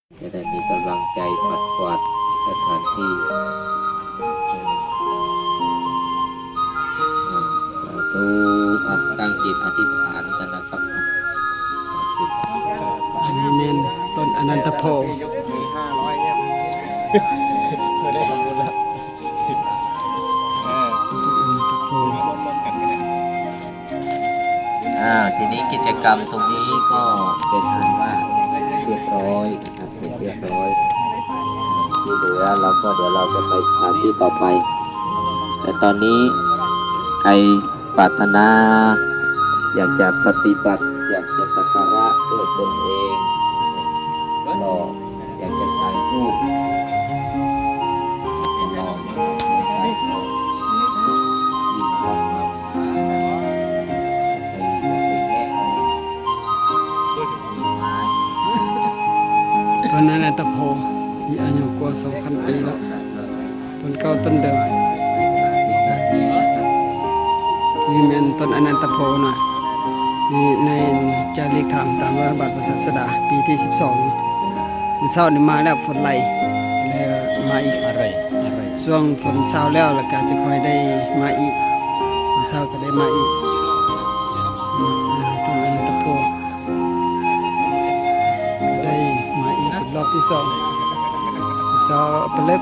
จะได้มีกำลังใจปัดกวาดสถานที่สาธุตั้งจิตอธิษฐานกันนะครับอันนี้เมนต้นอนันตโพยกมี500เนี่ยเธอได้ทำบุญแล้วร่วมกันกันเนี่ยทีนี้กิจกรรมตรงนี้ก็เป็นอันว่าเรียบร้อยนะครับเป็นเรียบร้อยที่เหลือเราก็เดี๋ยวเราจะไปสถานที่ต่อไปแต่ตอนนี้ใครปรารถนาอยากจะปฏิบัติอยากจะสักการะด้วยตนเองก็อยากจะถ่ายรูปรอถ่ายรูปที่วัดมาต้นอนันตโพมีอายุกว่า 2,000 ปีแล้วต้นเก่าต้นเดิมนี่เมนต้นอนันตโพนะนี่ในจารีตธรรมตามว่าบัตรศาสดาปีที่ 12มันเช้านี่มาแล้วฝนไหลแล้วมาอีกช่วงฝนเช้าแล้วแล้วก็จะค่อยได้มาอีกฝนเช้าก็ได้มาอีกต้นอนันตโพได้มาอีกเป็นรอบที่ 2เช้าไปเลย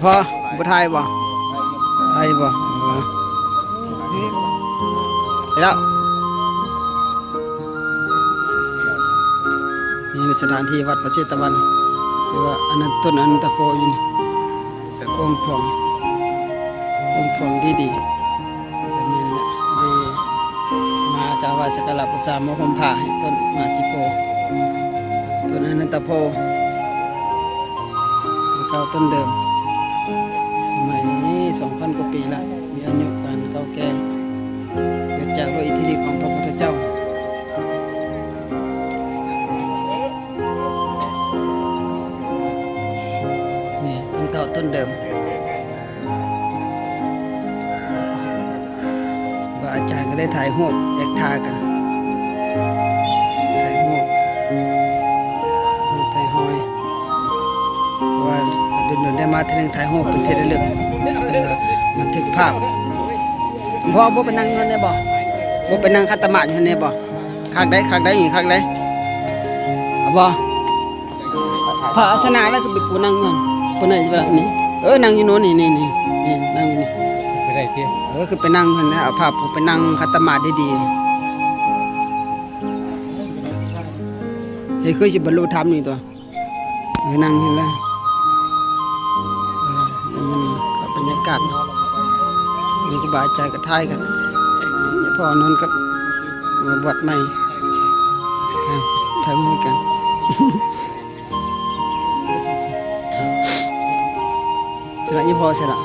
พอบ่ทายบ่ทายบ่ไปแล้วนี่สถานที่วัดพระเชตวันหรือว่าอนันตต้นอนันตโพอยู่นี่กว้างขวางดีแต่แม่นเนี่ยได้มาจากวัดสักการะบูชาโมหมผ้าให้ต้นมาสิโพต้นอนันตโพเก่าต้นเดิมสมัยนี้ 2,000 กว่าปีแล้วมีอายุการเก่าแก่เกิดจากด้วยอิทธิฤทธิ์ของพระพุทธเจ้านี่ต้นเก่าต้นเดิมว่าอาจารย์ก็ได้ถ่ายรูปแยกทากันถ่ายรูปถ่ายห้อยว่าเดินได้มาทีนึงถ่ายรูปเป็นที่ระลึกบันทึกภาพบ่ไปนั่งอยู่ในบ่ไปนั่งคัตตมะอยู่ในบ่ข้างใดอยู่ข้างใดบ่พระอาสนะแล้วคือไปปูนั่งอยู่ปูไหนอยู่ล่ะนี่นั่งอยู่โน่นนี่นั่งอยู่นี่ไปได้ที่คือไปนั่งหั่นนะเอาภาพไปนั่งคัตตมะดีๆเฮ้ยคือสิบรรลุธรรมนี่ตัวนั่งเห็นแล้วมันบรรยากาศมีครูบาอาจารย์ก็ทายกันพ่อนนท์กับวัดใหม่ทำด้วยกันสละยี่พ่อสละ